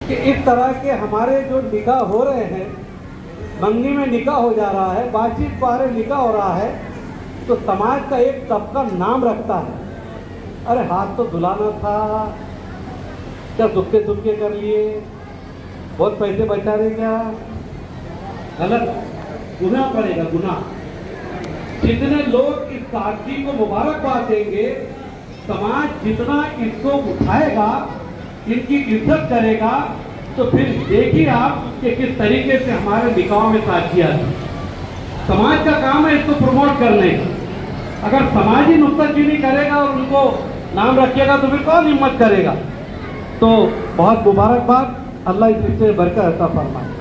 कि इस तरह के हमारे जो निकाह हो रहे हैं, मंगनी में निकाह हो जा रहा है, बातचीत बारे निकाह हो रहा है, तो समाज का एक तबका नाम रखता है, अरे हाथ तो धुलाना था, क्या दुक्के दुक्के कर लिए, बहुत पैसे बचा रहे क्या, गलत, गुनाह पड़ेगा गुनाह। जितने लोग इस साथी को मुबारकबाद देंगे, समाज जितना इसको उठाएगा, इनकी इज्जत करेगा, तो फिर देखिए आप कि किस तरीके से हमारे निकाह में साथियां हैं। समाज का काम है इसको प्रमोट करने का। अगर समाज ही नुक्ताचीनी करेगा और उनको नाम रखिएगा तो फिर कौन हिम्मत करेगा। तो बहुत मुबारकबाद, अल्लाह इस रिश्ते में बरकत अता फरमाए।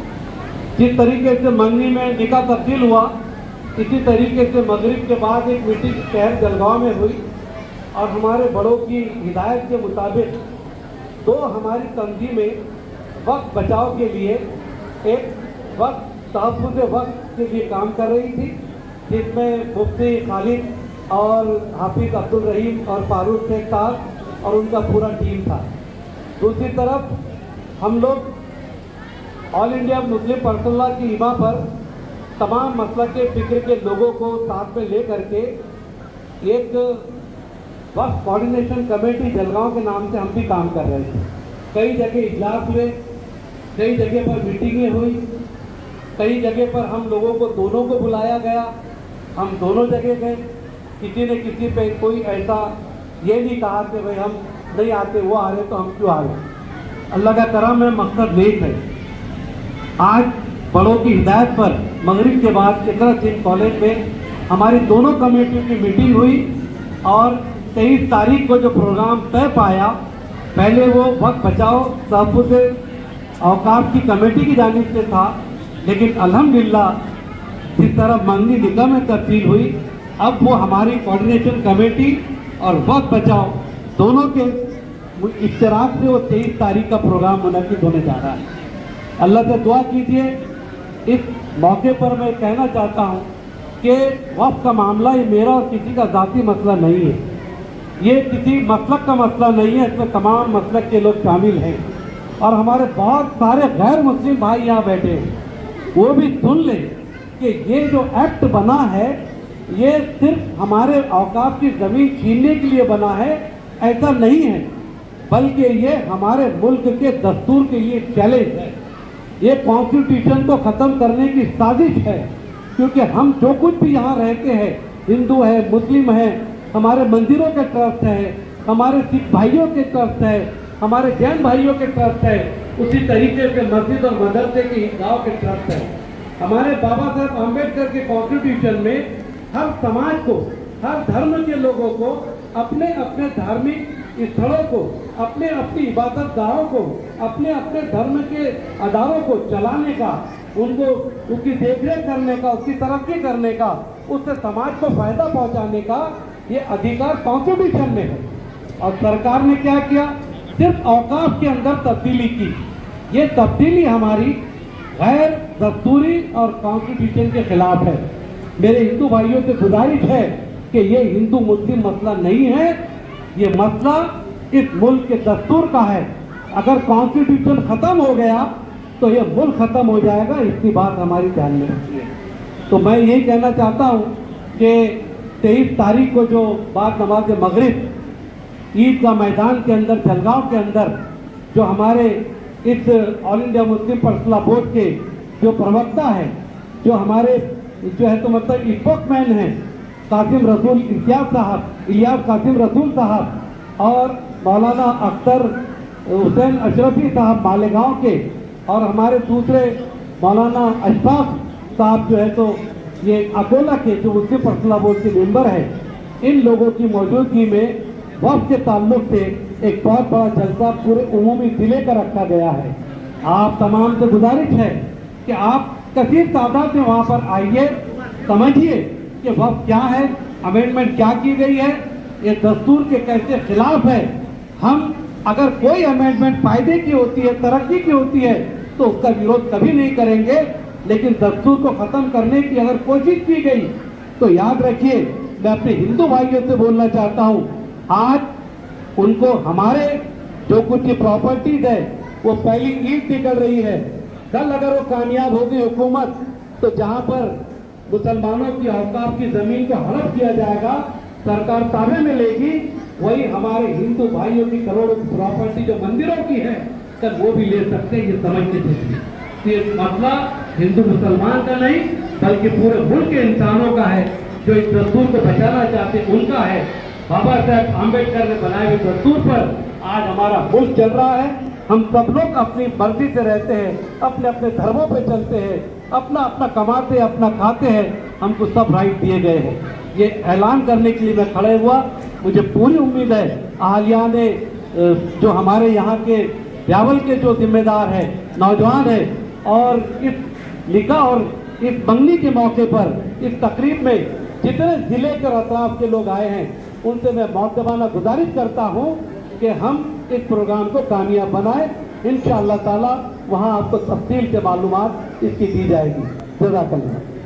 जिस तरीके से मंगनी में निकाह तब्दील हुआ, इसी तरीके से मगरिब के बाद एक मीटिंग शहर जलगांव में हुई और हमारे बड़ों की हिदायत के मुताबिक तो हमारी तंजीमें वक्त बचाव के लिए एक वक्त तहफ़्फ़ुज़ वक्त के लिए काम कर रही थी, जिसमें मुफ्ती खालिद और हाफिज अब्दुल रहीम और फारूक शेख साहब और उनका पूरा टीम था। दूसरी तरफ हम लोग all India Muslim personal law की इमा पर तमाम मसलक के फ़िक्र के लोगों को साथ में ले करके एक वक्फ कोऑर्डिनेशन कमेटी जलगांव के नाम से हम भी काम कर रहे थे। कई जगह इजलास हुए, कई जगह पर मीटिंगें हुई, कई जगह पर हम लोगों को दोनों को बुलाया गया, हम दोनों जगह गए। किसी ने किसी पे कोई ऐसा ये नहीं कहा कि भाई हम नहीं आते, वो आ रहे तो हम क्यों आ रहे। अल्लाह का करम है, मकसद नेक है। आज बड़ों की हिदायत पर मगरिब के बाद चित्रा सिंह कॉलेज में हमारी दोनों कमेटियों की मीटिंग हुई और 23 तारीख को जो प्रोग्राम तय पाया, पहले वो वक्त बचाओ तहफ़्फ़ुज़ औकाफ की कमेटी की जानिब से था, लेकिन अल्हम्दुलिल्लाह जिस तरह मंगनी निकाह में तब्दील हुई, अब वो हमारी कोऑर्डिनेशन कमेटी और वक्त बचाओ दोनों के इश्तराक से वो 23 तारीख का प्रोग्राम मुनक़िद होने जा रहा है। अल्लाह से दुआ कीजिए। इस मौके पर मैं कहना चाहता हूँ कि वक्फ का मामला ये मेरा और किसी का ज़ाती मसला नहीं है, ये किसी मसलक का मसला नहीं है, इसमें तमाम मसलक के लोग शामिल हैं और हमारे बहुत सारे गैर मुस्लिम भाई यहाँ बैठे हैं, वो भी सुन लें कि ये जो एक्ट बना है ये सिर्फ हमारे औकाफ की ज़मीन छीनने के लिए बना है, ऐसा नहीं है, बल्कि ये हमारे मुल्क के दस्तूर के लिए चैलेंज है। ये कॉन्स्टिट्यूशन को ख़त्म करने की साजिश है, क्योंकि हम जो कुछ भी यहाँ रहते हैं, हिंदू है, मुस्लिम है, हमारे मंदिरों के ट्रस्ट है, हमारे सिख भाइयों के ट्रस्ट है, हमारे जैन भाइयों के ट्रस्ट है, उसी तरीके से मस्जिद और मदरसे के गाँव के ट्रस्ट है। हमारे बाबा साहब आम्बेडकर के कॉन्स्टिट्यूशन में हर समाज को, हर धर्म के लोगों को अपने अपने धार्मिक स्थलों को, अपने अपनी इबादत गाहों को, अपने अपने धर्म के अदारों को चलाने का, उनको उसकी देखरेख करने का, उसकी तरक्की करने का, उससे समाज को फायदा पहुंचाने का ये अधिकार कॉन्स्टिट्यूशन में है। और सरकार ने क्या किया, सिर्फ औकाफ के अंदर तब्दीली की। ये तब्दीली हमारी गैर दस्तूरी और कॉन्स्टिट्यूशन के खिलाफ है। मेरे हिंदू भाइयों से गुजारिश है कि ये हिंदू मुस्लिम मसला नहीं है, ये मसला इस मुल्क के दस्तूर का है। अगर कॉन्स्टिट्यूशन ख़त्म हो गया तो ये मुल्क ख़त्म हो जाएगा, इसकी बात हमारी ध्यान में रखिए। तो मैं यही कहना चाहता हूँ कि 23 तारीख को जो बाद नमाज मगरिब ईदगाह मैदान के अंदर, जलगांव के अंदर, जो हमारे इस all India Muslim personal law board के जो प्रवक्ता है, जो हमारे जो है तो मतलब स्पोक्समैन हैं, कासिम रसूल इलियास साहब, इलियास कासिम रसूल साहब और मौलाना अख्तर हुसैन अशरफी साहब मालेगांव के, और हमारे दूसरे मौलाना अशफाक साहब जो है तो ये अकोला के जो मुस्लिम पर्सनल लॉ बोर्ड के मेंबर हैं, इन लोगों की मौजूदगी में वक्फ के ताल्लुक से एक बहुत बड़ा जलसा पूरे उमूमी ज़िले का रखा गया है। आप तमाम से गुजारिश है कि आप कसीर तादाद में वहाँ पर आइए, समझिए कि वक्फ क्या है, अमेंडमेंट क्या की गई है, ये दस्तूर के कैसे खिलाफ है। हम अगर कोई अमेंडमेंट फायदे की होती है, तरक्की की होती है, तो उसका विरोध कभी नहीं करेंगे, लेकिन दस्तूर को ख़त्म करने की अगर कोशिश की गई तो याद रखिए, मैं अपने हिंदू भाइयों से बोलना चाहता हूँ, आज उनको हमारे जो कुछ प्रॉपर्टीज है, वो पहली ईंट निकल रही है। कल अगर वो कामयाब होगी हुकूमत, तो जहां पर मुसलमानों की औकाफ की जमीन को हड़प किया जाएगा, सरकार ताबे में लेगी, वही हमारे हिंदू भाइयों की करोड़ों की प्रॉपर्टी जो मंदिरों की है, कल वो भी ले सकते हैं, ये समझ के चलिए। तो ये मसला हिंदू मुसलमान का नहीं, बल्कि पूरे मुल्क के इंसानों का है, जो इस दस्तूर को बचाना चाहते उनका है। बाबा साहेब आम्बेडकर ने बनाए हुए दस्तूर पर आज हमारा मुल्क चल रहा है। हम सब लोग अपनी मर्जी से रहते हैं, अपने अपने धर्मों पे चलते हैं, अपना अपना कमाते, अपना खाते हैं, हमको सब राइट दिए गए हैं। ये ऐलान करने के लिए मैं खड़े हुआ। मुझे पूरी उम्मीद है अहलिया ने, जो हमारे यहाँ के ब्यावल के जो जिम्मेदार हैं, नौजवान हैं, और इस निकाह और इस मंगनी के मौके पर इस तकरीब में जितने जिले के अतराफ के लोग आए हैं, उनसे मैं मौतबाना गुजारिश करता हूँ कि हम इस प्रोग्राम को कामयाब बनाएं। इंशाअल्लाह ताला वहाँ आपको तफसील से मालूमात इसकी दी जाएगी। जज़ाकल्लाह।